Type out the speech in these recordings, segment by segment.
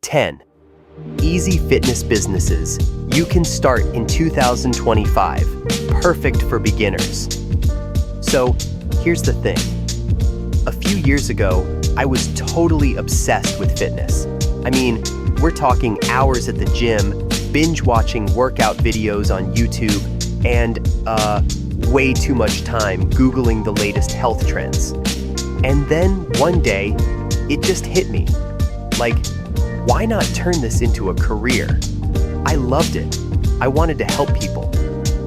10 easy fitness businesses you can start in 2025, perfect for beginners. So, here's the thing. A few years ago, I was totally obsessed with fitness. I mean, we're talking hours at the gym, binge-watching workout videos on YouTube, and, way too much time Googling the latest health trends. And then, one day, it just hit me. Like, why not turn this into a career? I loved it. I wanted to help people.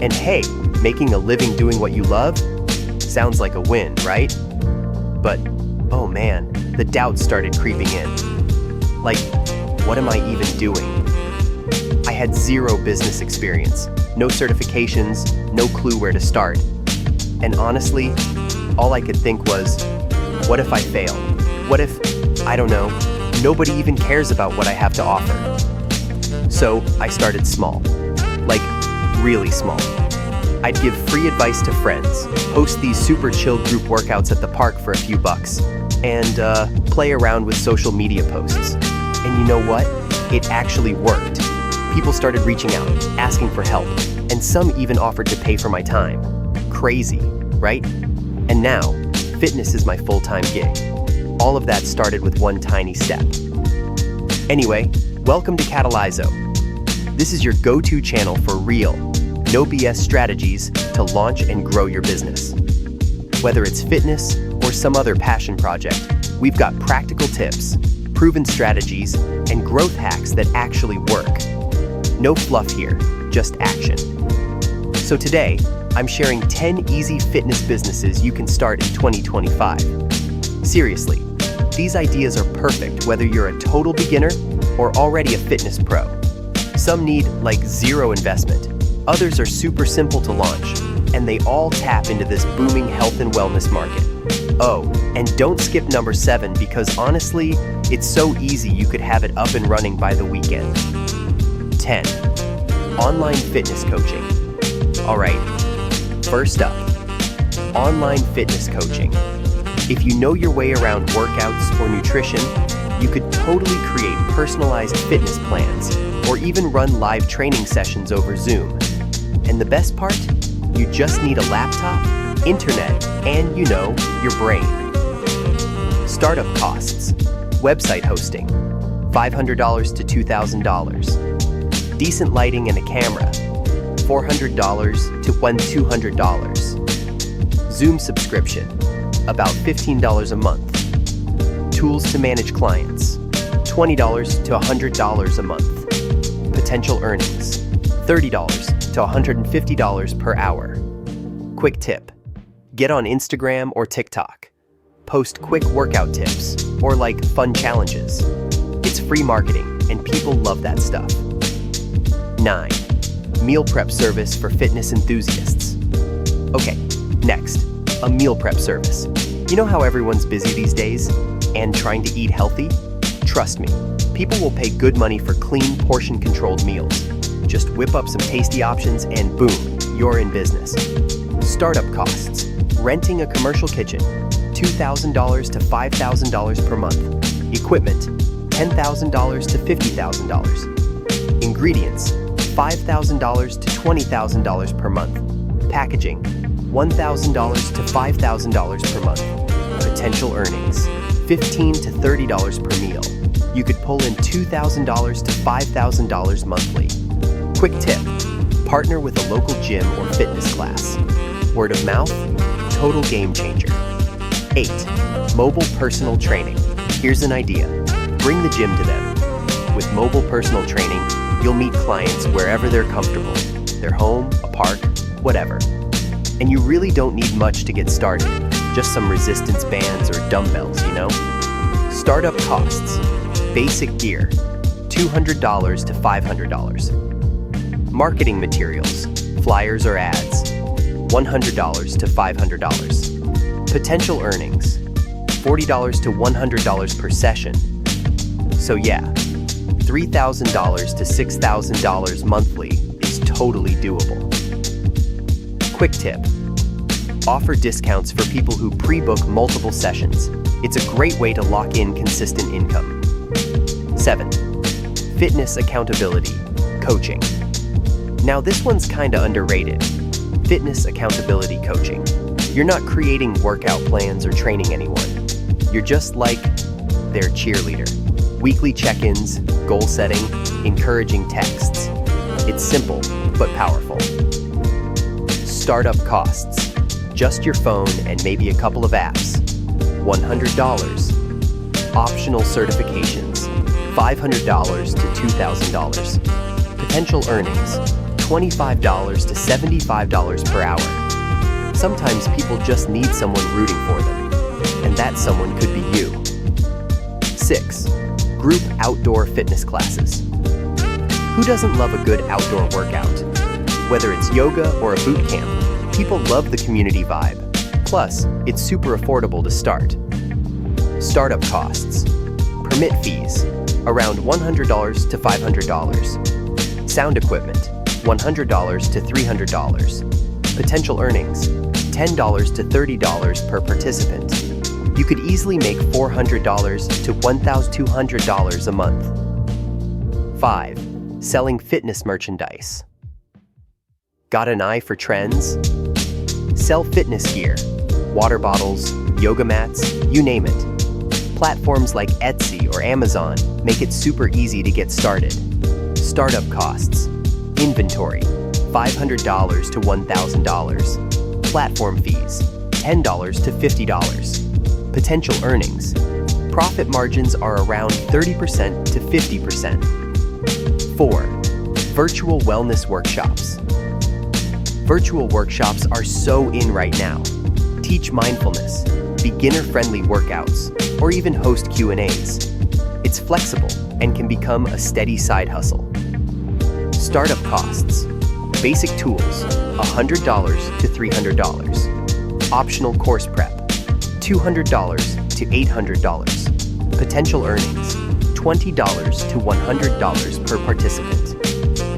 And hey, making a living doing what you love? Sounds like a win, right? But, oh man, the doubts started creeping in. Like, what am I even doing? I had zero business experience, no certifications, no clue where to start. And honestly, all I could think was, what if I fail? What if, I don't know, nobody even cares about what I have to offer? So I started small, like really small. I'd give free advice to friends, host these super chill group workouts at the park for a few bucks, and play around with social media posts. And you know what? It actually worked. People started reaching out, asking for help, and some even offered to pay for my time. Crazy, right? And now, fitness is my full-time gig. All of that started with one tiny step. Anyway, welcome to Katalyzo. This is your go-to channel for real, no BS strategies to launch and grow your business. Whether it's fitness or some other passion project, we've got practical tips, proven strategies, and growth hacks that actually work. No fluff here, just action. So today, I'm sharing 10 easy fitness businesses you can start in 2025. Seriously, these ideas are perfect whether you're a total beginner or already a fitness pro. Some need like zero investment, others are super simple to launch, and they all tap into this booming health and wellness market. Oh, and don't skip number 7 because honestly, it's so easy you could have it up and running by the weekend. 10. Online fitness coaching. All right, first up, online fitness coaching. If you know your way around workouts or nutrition, you could totally create personalized fitness plans or even run live training sessions over Zoom. And the best part? You just need a laptop, internet, and, your brain. Startup costs. Website hosting, $500 to $2,000. Decent lighting and a camera, $400 to $200. Zoom subscription, about $15 a month. Tools to manage clients, $20 to $100 a month. Potential earnings, $30 to $150 per hour. Quick tip, get on Instagram or TikTok. Post quick workout tips or like fun challenges. It's free marketing and people love that stuff. 9. Meal prep service for fitness enthusiasts. Okay, next, a meal prep service. You know how everyone's busy these days and trying to eat healthy? Trust me, people will pay good money for clean, portion-controlled meals. Just whip up some tasty options and boom, you're in business. Startup costs. Renting a commercial kitchen, $2,000 to $5,000 per month. Equipment, $10,000 to $50,000. Ingredients, $5,000 to $20,000 per month. Packaging, $1,000 to $5,000 per month. Potential earnings, $15 to $30 per meal. You could pull in $2,000 to $5,000 monthly. Quick tip, partner with a local gym or fitness class. Word of mouth, total game changer. 8. Mobile personal training. Here's an idea. Bring the gym to them. With mobile personal training, you'll meet clients wherever they're comfortable. Their home, a park, whatever. And you really don't need much to get started. Just some resistance bands or dumbbells, Startup costs. Basic gear, $200 to $500. Marketing materials, flyers or ads, $100 to $500. Potential earnings, $40 to $100 per session. So yeah, $3,000 to $6,000 monthly is totally doable. Quick tip, offer discounts for people who pre-book multiple sessions. It's a great way to lock in consistent income. 7. Fitness accountability, coaching. Now this one's kinda underrated. Fitness accountability coaching. You're not creating workout plans or training anyone. You're just like their cheerleader. Weekly check-ins, goal setting, encouraging texts. It's simple, but powerful. Startup costs. Just your phone and maybe a couple of apps. $100. Optional certifications. $500 to $2,000. Potential earnings. $25 to $75 per hour. Sometimes people just need someone rooting for them, and that someone could be you. 6. Group outdoor fitness classes. Who doesn't love a good outdoor workout? Whether it's yoga or a boot camp, people love the community vibe. Plus, it's super affordable to start. Startup costs. Permit fees, around $100 to $500. Sound equipment, $100 to $300. Potential earnings, $10 to $30 per participant. You could easily make $400 to $1,200 a month. 5. Selling fitness merchandise. Got an eye for trends? Sell fitness gear, water bottles, yoga mats, you name it. Platforms like Etsy or Amazon make it super easy to get started. Startup costs. Inventory, $500 to $1,000. Platform fees, $10 to $50. Potential earnings. Profit margins are around 30% to 50%. 4. Virtual wellness workshops. Virtual workshops are so in right now. Teach mindfulness, beginner-friendly workouts, or even host Q&As. It's flexible and can become a steady side hustle. Startup costs. Basic tools, $100 to $300. Optional course prep, $200 to $800. Potential earnings, $20 to $100 per participant.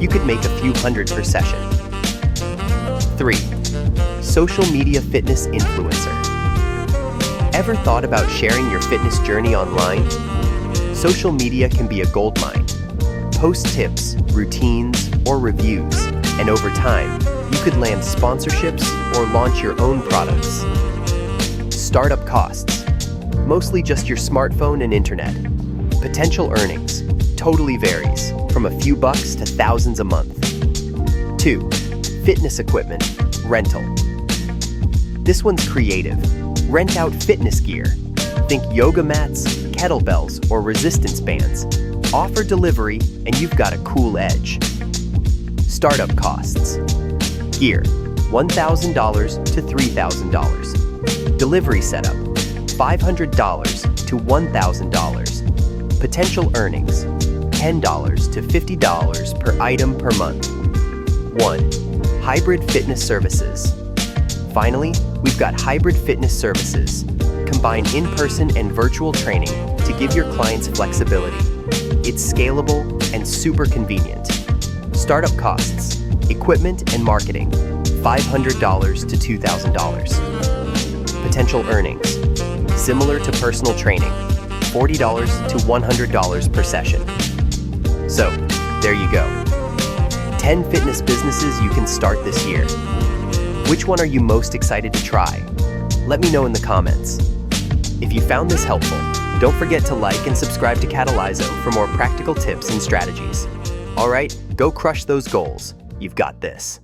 You could make a few hundred per session. 3. Social media fitness influencer. Ever thought about sharing your fitness journey online? Social media can be a goldmine. Post tips, routines, or reviews, and over time, you could land sponsorships or launch your own products. Startup costs. Mostly just your smartphone and internet. Potential earnings. Totally varies, from a few bucks to thousands a month. 2. Fitness equipment, rental. This one's creative. Rent out fitness gear. Think yoga mats, kettlebells, or resistance bands. Offer delivery, and you've got a cool edge. Startup costs. Gear, $1,000 to $3,000. Delivery setup, $500 to $1,000. Potential earnings, $10 to $50 per item per month. 1. Hybrid fitness services. Finally, we've got hybrid fitness services. Combine in-person and virtual training to give your clients flexibility. It's scalable and super convenient. Startup costs, equipment and marketing, $500 to $2,000. Potential earnings, similar to personal training, $40 to $100 per session. So, there you go. 10 fitness businesses you can start this year. Which one are you most excited to try? Let me know in the comments. If you found this helpful, don't forget to like and subscribe to Katalyzo for more practical tips and strategies. All right, go crush those goals. You've got this.